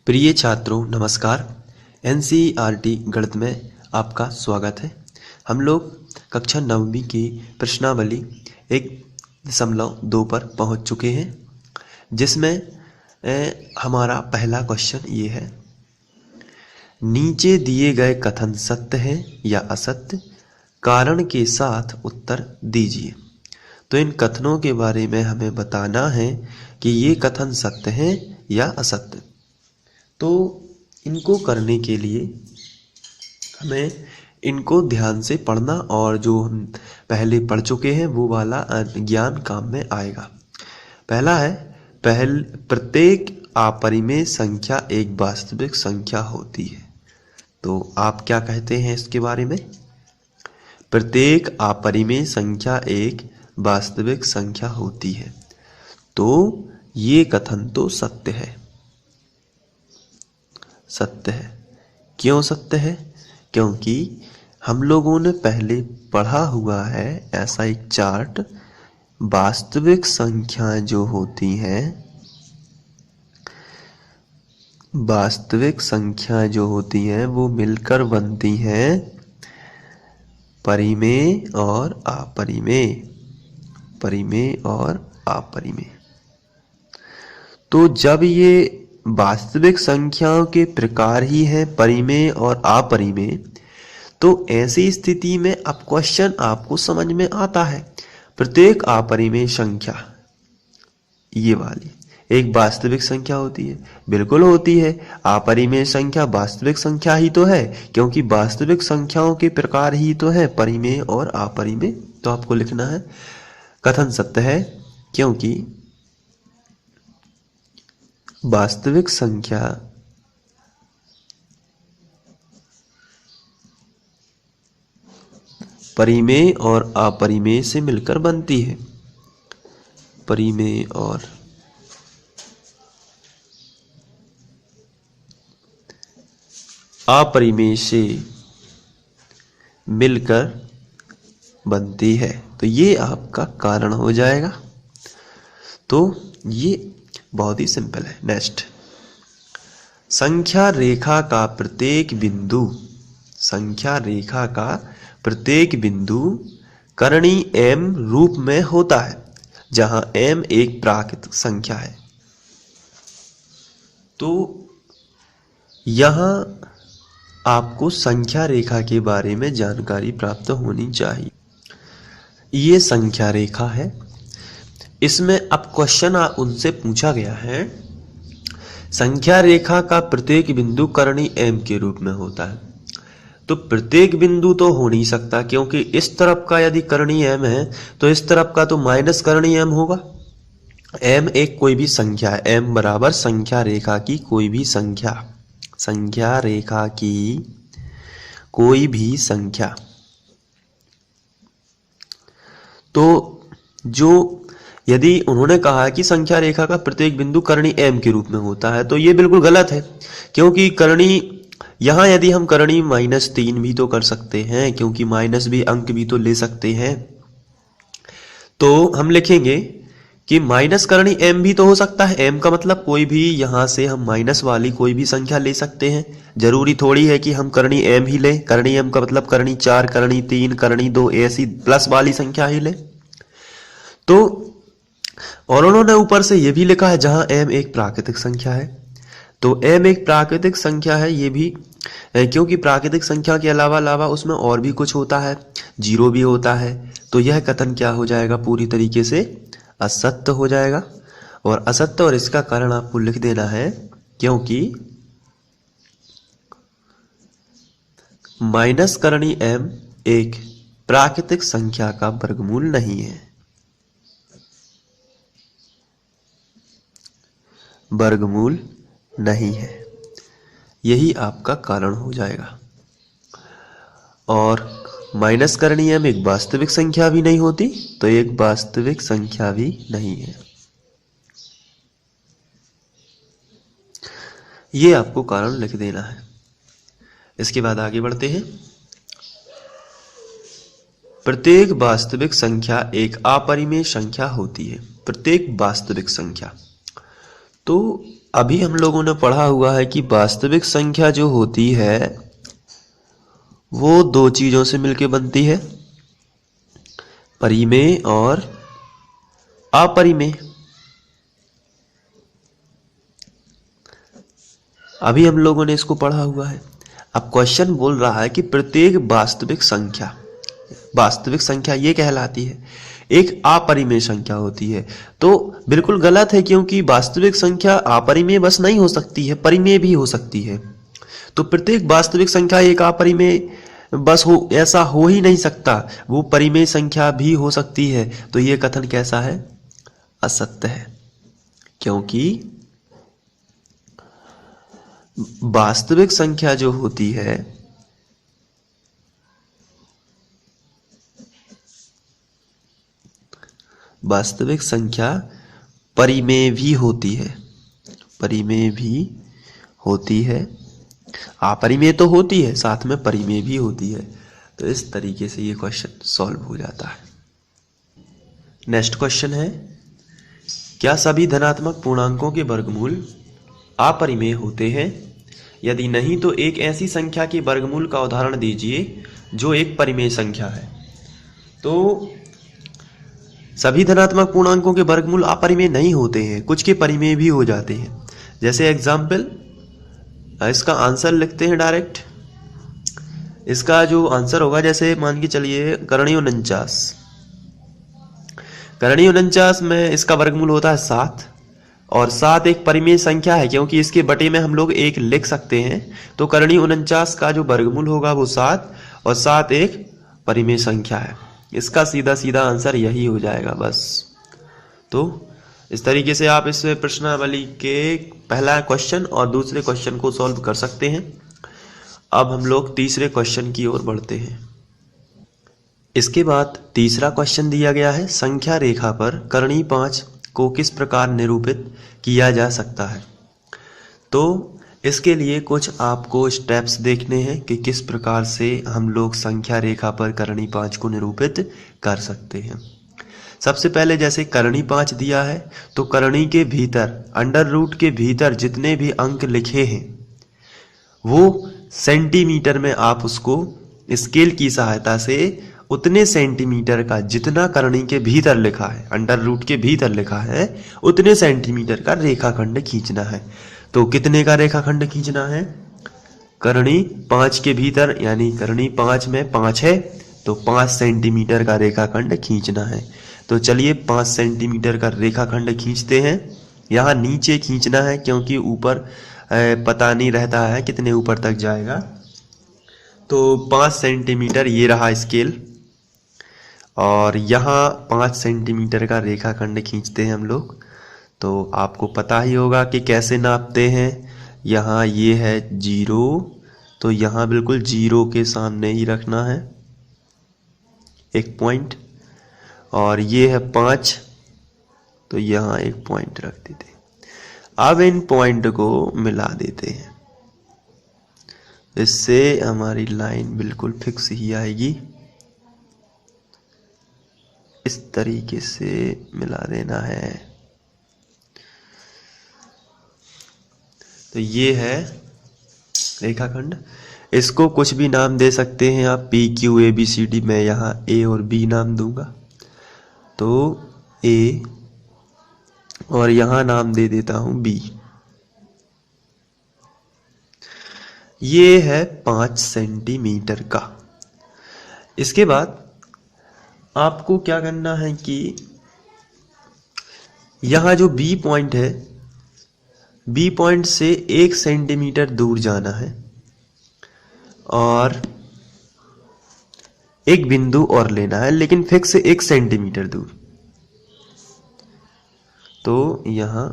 प्रिय छात्रों नमस्कार। एनसीईआरटी गणित में आपका स्वागत है। हम लोग कक्षा 9वीं की प्रश्नावली 1.2 पर पहुंच चुके हैं, जिसमें हमारा पहला क्वेश्चन ये है, नीचे दिए गए कथन सत्य है या असत्य, कारण के साथ उत्तर दीजिए। तो इन कथनों के बारे में हमें बताना है कि ये कथन सत्य है या असत्य। तो इनको करने के लिए हमें इनको ध्यान से पढ़ना और जो हम पहले पढ़ चुके हैं वो वाला ज्ञान काम में आएगा। पहला है, प्रत्येक अपरिमेय संख्या एक वास्तविक संख्या होती है। तो आप क्या कहते हैं इसके बारे में? प्रत्येक अपरिमेय संख्या एक वास्तविक संख्या होती है। तो ये कथन तो सत्य है। सत्य है। क्यों सत्य है? क्योंकि हम लोगों ने पहले पढ़ा हुआ है ऐसा एक चार्ट, वास्तविक संख्याएं जो होती हैं, वास्तविक संख्याएं जो होती हैं वो मिलकर बनती हैं परिमेय और अपरिमेय, परिमेय और अपरिमेय। तो जब ये वास्तविक संख्याओं के प्रकार ही हैं परिमेय और अपरिमेय, तो ऐसी स्थिति में अब क्वेश्चन आपको समझ में आता है। प्रत्येक अपरिमेय संख्या ये वाली एक वास्तविक संख्या होती है। बिल्कुल होती है। अपरिमेय संख्या वास्तविक संख्या ही तो है, क्योंकि वास्तविक संख्याओं के प्रकार ही तो है परिमेय और अपरिमेय। तो आपको लिखना है कथन सत्य है क्योंकि वास्तविक संख्या परिमेय और अपरिमेय से मिलकर बनती है। परिमेय और अपरिमेय से मिलकर बनती है। तो ये आपका कारण हो जाएगा। तो ये बहुत ही सिंपल है। नेक्स्ट, संख्या रेखा का प्रत्येक बिंदु, संख्या रेखा का प्रत्येक बिंदु करणी m रूप में होता है, जहां m एक प्राकृतिक संख्या है। तो यहां आपको संख्या रेखा के बारे में जानकारी प्राप्त होनी चाहिए। ये संख्या रेखा है। इसमें अब क्वेश्चन उनसे पूछा गया है, संख्या रेखा का प्रत्येक बिंदु करणी m के रूप में होता है। तो प्रत्येक बिंदु तो हो नहीं सकता, क्योंकि इस तरफ का यदि करणी m है तो इस तरफ का तो माइनस करणी m होगा। m एक कोई भी संख्या है, m बराबर संख्या रेखा की कोई भी संख्या, संख्या रेखा की कोई भी संख्या। तो जो यदि उन्होंने कहा कि संख्या रेखा का प्रत्येक बिंदु करणी m के रूप में होता है, तो ये बिल्कुल गलत है, क्योंकि करणी यहां यदि हम करणी -3 भी तो कर सकते हैं, क्योंकि माइनस भी अंक भी तो ले सकते हैं। तो हम लिखेंगे कि माइनस करणी m भी तो हो सकता है। m का मतलब कोई भी, यहां से हम माइनस वाली कोई भी संख्या ले सकते हैं। जरूरी थोड़ी है कि हम करणी m ही लें। करणी m का मतलब करणी 4, करणी 3, करणी 2 ऐसी प्लस वाली संख्या ही लें। तो और उन्होंने ऊपर से ये भी लिखा है जहां m एक प्राकृतिक संख्या है। तो m एक प्राकृतिक संख्या है, ये भी क्योंकि प्राकृतिक संख्या के अलावा उसमें और भी कुछ होता है, जीरो भी होता है। तो यह कथन क्या हो जाएगा? पूरी तरीके से असत्य हो जाएगा। और असत्य, और इसका कारण आपको लिख देना है, क्योंकि माइनस करणी m एक प्राकृतिक संख्या का वर्गमूल नहीं है, वर्गमूल नहीं है। यही आपका कारण हो जाएगा। और माइनस करणी m एक वास्तविक संख्या भी नहीं होती, तो एक वास्तविक संख्या भी नहीं है। ये आपको कारण लिख देना है। इसके बाद आगे बढ़ते हैं। प्रत्येक वास्तविक संख्या एक अपरिमेय संख्या होती है। प्रत्येक वास्तविक संख्या, तो अभी हम लोगों ने पढ़ा हुआ है कि वास्तविक संख्या जो होती है वो दो चीजों से मिलकर बनती है, परिमेय और अपरिमेय। अभी हम लोगों ने इसको पढ़ा हुआ है। अब क्वेश्चन बोल रहा है कि प्रत्येक वास्तविक संख्या ये कहलाती है एक अपरिमेय संख्या होती है। तो बिल्कुल गलत है, क्योंकि वास्तविक संख्या अपरिमेय बस नहीं हो सकती है, परिमेय भी हो सकती है। तो प्रत्येक वास्तविक संख्या एक अपरिमेय बस हो, ऐसा हो ही नहीं सकता, वो परिमेय संख्या भी हो सकती है। तो ये कथन कैसा है? असत्य है, क्योंकि वास्तविक संख्या जो होती है वास्तविक संख्या परिमेय भी होती है, परिमेय भी होती है। अपरिमेय तो होती है, साथ में परिमेय भी होती है। तो इस तरीके से ये क्वेश्चन सॉल्व हो जाता है। नेक्स्ट क्वेश्चन है, क्या सभी धनात्मक पूर्णांकों के वर्गमूल अपरिमेय होते हैं? यदि नहीं तो एक ऐसी संख्या के वर्गमूल का उदाहरण दीजिए जो एक परिमेय संख्या है। तो सभी धनात्मक पूर्णांकों के वर्गमूल अपरिमेय नहीं होते हैं, कुछ के परिमेय भी हो जाते हैं। जैसे एग्जाम्पल, इसका आंसर लिखते हैं डायरेक्ट। इसका जो आंसर होगा, जैसे मान के चलिए करणीय 49। करणीय 49 में इसका वर्गमूल होता है 7, और 7 एक परिमेय संख्या है, क्योंकि इसके बटे में हम लोग 1 लिख सकते हैं। तो करणीय 49 का जो वर्गमूल होगा वो 7, और 7 एक परिमेय संख्या है। इसका सीधा सीधा आंसर यही हो जाएगा बस। तो इस तरीके से आप इस प्रश्नावली के पहला क्वेश्चन और दूसरे क्वेश्चन को सॉल्व कर सकते हैं। अब हम लोग तीसरे क्वेश्चन की ओर बढ़ते हैं। इसके बाद तीसरा क्वेश्चन दिया गया है, संख्या रेखा पर करणीय 5 को किस प्रकार निरूपित किया जा सकता है? तो इसके लिए कुछ आपको स्टेप्स देखने हैं कि किस प्रकार से हम लोग संख्या रेखा पर करणीय 5 को निरूपित कर सकते हैं। सबसे पहले जैसे करणीय 5 दिया है, तो करणीय के भीतर, अंडर रूट के भीतर जितने भी अंक लिखे हैं वो सेंटीमीटर में आप उसको स्केल की सहायता से उतने सेंटीमीटर का, जितना करणीय के भीतर लिखा है, अंडर रूट के भीतर लिखा है, उतने सेंटीमीटर का रेखाखंड खींचना है। तो कितने का रेखाखंड खींचना है? करणीय 5 के भीतर, यानी करणीय 5 में 5 है, तो 5 सेंटीमीटर का रेखाखंड खींचना है। तो चलिए 5 सेंटीमीटर का रेखाखंड खींचते हैं। यहाँ नीचे खींचना है, क्योंकि ऊपर पता नहीं रहता है कितने ऊपर तक जाएगा। तो 5 सेंटीमीटर ये रहा स्केल, और यहाँ 5 सेंटीमीटर का रेखाखंड खींचते हैं हम लोग। तो आपको पता ही होगा कि कैसे नापते हैं। यहाँ ये है 0, तो यहाँ बिल्कुल 0 के सामने ही रखना है एक पॉइंट, और ये है 5, तो यहाँ एक पॉइंट रख देते हैं। अब इन पॉइंट को मिला देते हैं, इससे हमारी लाइन बिल्कुल फिक्स ही आएगी। इस तरीके से मिला देना है। तो ये है रेखाखंड। इसको कुछ भी नाम दे सकते हैं आप, PQABCD। मैं यहाँ A और B नाम दूंगा। तो A, और यहाँ नाम दे देता हूँ B। ये है 5 सेंटीमीटर का। इसके बाद आपको क्या करना है कि यहाँ जो B पॉइंट है, B पॉइंट से 1 सेंटीमीटर दूर जाना है, और एक बिंदु और लेना है, लेकिन फिक्स 1 सेंटीमीटर दूर। तो यहाँ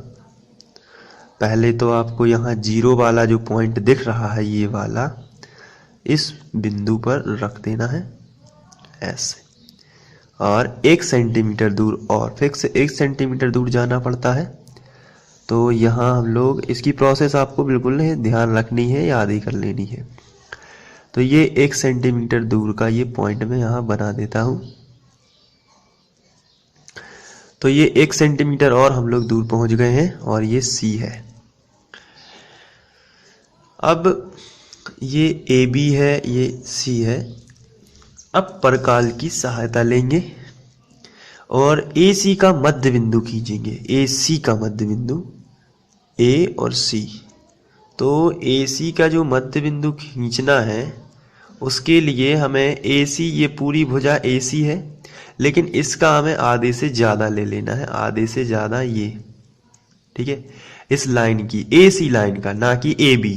पहले तो आपको यहाँ 0 वाला जो पॉइंट दिख रहा है, ये वाला, इस बिंदु पर रख देना है ऐसे, और 1 सेंटीमीटर दूर, और फिक्स 1 सेंटीमीटर दूर जाना पड़ता है। तो यहाँ हम लोग, इसकी प्रोसेस आपको बिल्कुल ध्यान रखनी है, याद ही कर लेनी है। तो ये 1 सेंटीमीटर दूर का ये पॉइंट मैं यहाँ बना देता हूँ। तो ये 1 सेंटीमीटर और हम लोग दूर पहुंच गए हैं और ये C है। अब ये AB है, ये C है। अब परकाल की सहायता लेंगे और AC का मध्य बिंदु खींचेंगे। AC का मध्य बिंदु A और C, तो AC का जो मध्य बिंदु खींचना है उसके लिए हमें AC, ये पूरी भुजा AC है, लेकिन इसका हमें आधे से ज़्यादा ले लेना है, आधे से ज़्यादा ये, ठीक है। इस लाइन की, AC लाइन का, ना कि AB,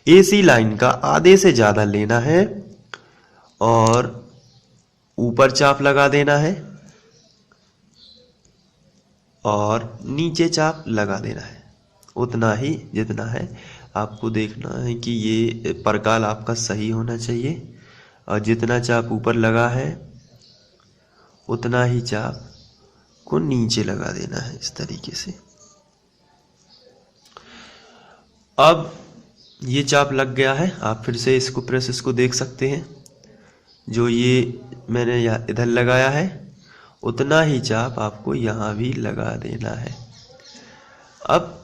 AC लाइन का आधे से ज़्यादा लेना है और ऊपर चाप लगा देना है और नीचे चाप लगा देना है, उतना ही जितना है। आपको देखना है कि ये परकाल आपका सही होना चाहिए और जितना चाप ऊपर लगा है उतना ही चाप को नीचे लगा देना है, इस तरीके से। अब ये चाप लग गया है। आप फिर से इसको प्रोसेस को देख सकते हैं। जो ये मैंने यहाँ इधर लगाया है उतना ही चाप आपको यहाँ भी लगा देना है। अब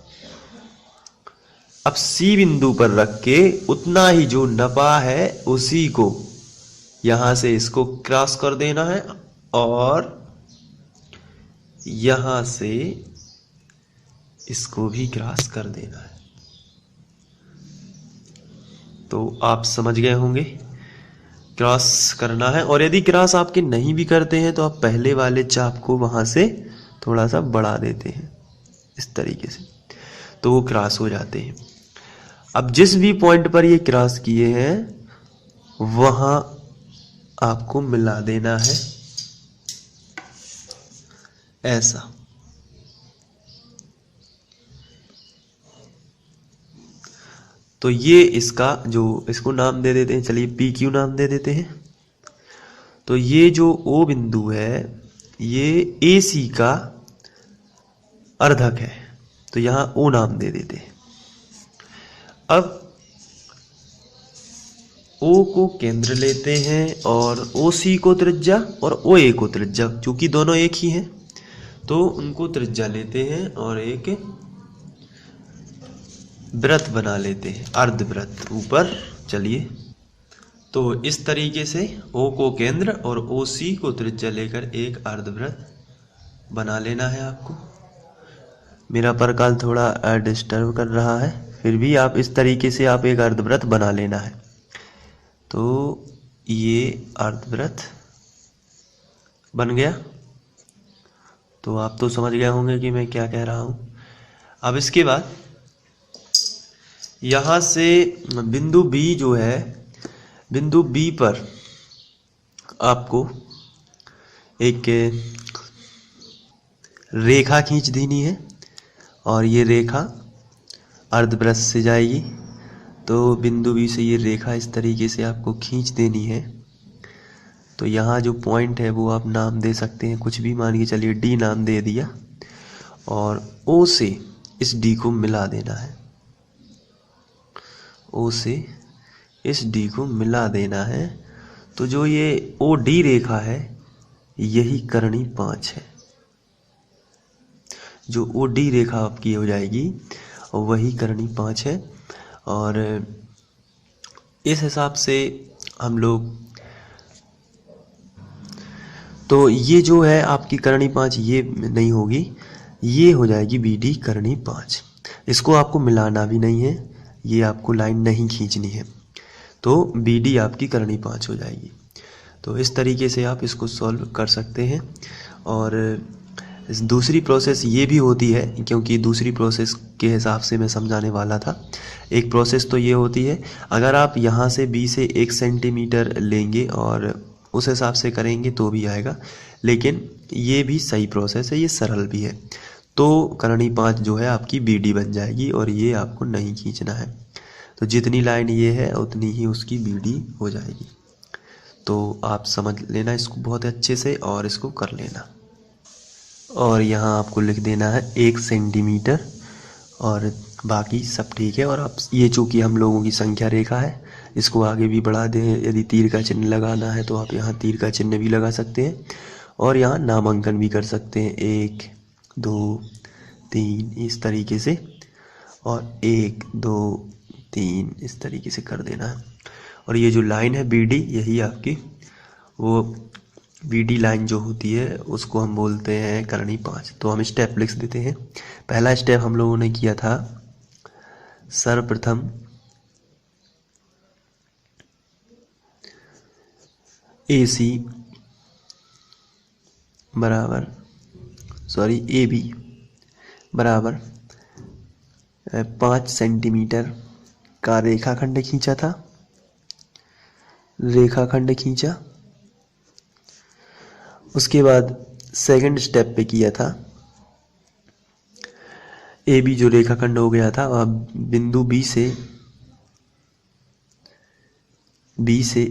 C बिंदु पर रख के उतना ही जो नपा है उसी को यहाँ से इसको क्रॉस कर देना है और यहाँ से इसको भी क्रॉस कर देना है। तो आप समझ गए होंगे क्रॉस करना है। और यदि क्रॉस आपके नहीं भी करते हैं तो आप पहले वाले चाप को वहां से थोड़ा सा बढ़ा देते हैं, इस तरीके से, तो वो क्रॉस हो जाते हैं। अब जिस भी पॉइंट पर ये क्रॉस किए हैं वहां आपको मिला देना है, ऐसा। तो ये इसका जो, इसको नाम दे देते हैं, चलिए PQ नाम दे देते हैं। तो ये जो O बिंदु है ये AC का अर्धक है, तो यहां O नाम दे देते हैं। अब O को केंद्र लेते हैं और OC को त्रिज्या और OA को त्रिज्या, चूंकि दोनों एक ही हैं तो उनको त्रिज्या लेते हैं और एक वृत्त बना लेते हैं, अर्धवृत्त ऊपर। चलिए, तो इस तरीके से O को केंद्र और OC को त्रिज्या लेकर एक अर्धवृत्त बना लेना है आपको। मेरा परकाल थोड़ा डिस्टर्ब कर रहा है, फिर भी आप इस तरीके से आप एक अर्धवृत्त बना लेना है। तो ये अर्धवृत्त बन गया। तो आप तो समझ गए होंगे कि मैं क्या कह रहा हूं। अब इसके बाद यहां से बिंदु B जो है, बिंदु B पर आपको एक रेखा खींच देनी है और ये रेखा अर्धवृत्त से जाएगी। तो बिंदु B से ये रेखा इस तरीके से आपको खींच देनी है। तो यहाँ जो पॉइंट है वो आप नाम दे सकते हैं, कुछ भी मान के चलिए, D नाम दे दिया और O से इस D को मिला देना है, O से इस D को मिला देना है। तो जो ये OD रेखा है यही करणी 5 है। जो OD रेखा आपकी हो जाएगी वही करणी 5 है। और इस हिसाब से हम लोग, तो ये जो है आपकी करणी 5 ये नहीं होगी, ये हो जाएगी BD करणी 5। इसको आपको मिलाना भी नहीं है, ये आपको लाइन नहीं खींचनी है, तो BD आपकी करणी 5 हो जाएगी। तो इस तरीके से आप इसको सॉल्व कर सकते हैं। और दूसरी प्रोसेस ये भी होती है, क्योंकि दूसरी प्रोसेस के हिसाब से मैं समझाने वाला था। एक प्रोसेस तो ये होती है, अगर आप यहाँ से B से 1 सेंटीमीटर लेंगे और उस हिसाब से करेंगे तो भी आएगा, लेकिन ये भी सही प्रोसेस है, ये सरल भी है। तो करणी 5 जो है आपकी BD बन जाएगी और ये आपको नहीं खींचना है। तो जितनी लाइन ये है उतनी ही उसकी BD हो जाएगी। तो आप समझ लेना इसको बहुत अच्छे से और इसको कर लेना। और यहाँ आपको लिख देना है 1 सेंटीमीटर और बाकी सब ठीक है। और आप ये, चूँकि हम लोगों की संख्या रेखा है, इसको आगे भी बढ़ा दें। यदि तीर का चिन्ह लगाना है तो आप यहाँ तीर का चिन्ह भी लगा सकते हैं। और यहाँ नामांकन भी कर सकते हैं, 1 2 3 इस तरीके से, और 1 2 3 इस तरीके से कर देना है। और ये जो लाइन है BD, यही आपकी वो BD लाइन जो होती है उसको हम बोलते हैं करणी 5। तो हम स्टेप लिख देते हैं। पहला स्टेप हम लोगों ने किया था, सर्वप्रथम AC बराबर AB बराबर 5 सेंटीमीटर का रेखाखंड खींचा था, रेखाखंड खींचा। उसके बाद सेकंड स्टेप पे किया था, AB जो रेखाखंड हो गया था, अब बिंदु B से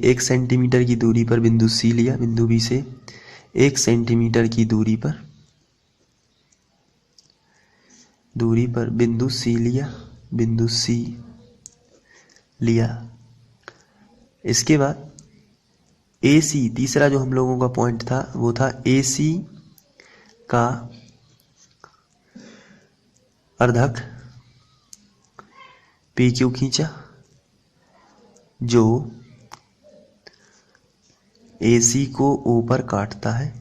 1 सेंटीमीटर की दूरी पर बिंदु C लिया, बिंदु B से 1 सेंटीमीटर की दूरी पर बिंदु C लिया, बिंदु C लिया। इसके बाद AC, तीसरा जो हम लोगों का पॉइंट था वो था AC का अर्धक PQ खींचा, जो AC को ऊपर काटता है,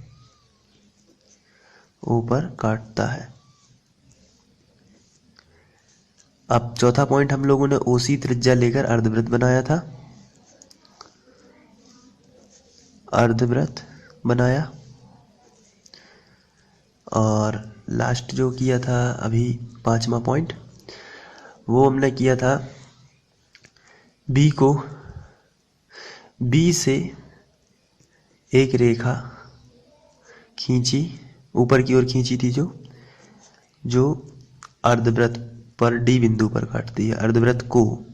ऊपर काटता है। अब चौथा पॉइंट हम लोगों ने OC त्रिज्या लेकर अर्धवृत्त बनाया था, अर्धवृत्त बनाया। और लास्ट जो किया था अभी पांचवा पॉइंट, वो हमने किया था B से एक रेखा खींची, ऊपर की ओर खींची थी, जो अर्धवृत्त पर D बिंदु पर काटती है, अर्धवृत्त को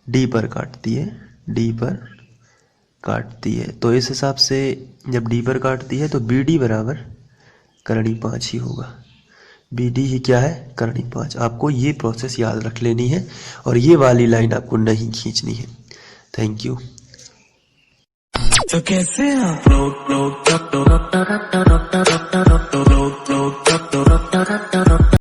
D पर काटती है, D पर काटती है। तो इस हिसाब से जब D पर काटती है तो BD बराबर करणी 5 ही होगा। BD ही क्या है? करणी 5। आपको ये प्रोसेस याद रख लेनी है और ये वाली लाइन आपको नहीं खींचनी है। Thank you. तो कैसे आप लोग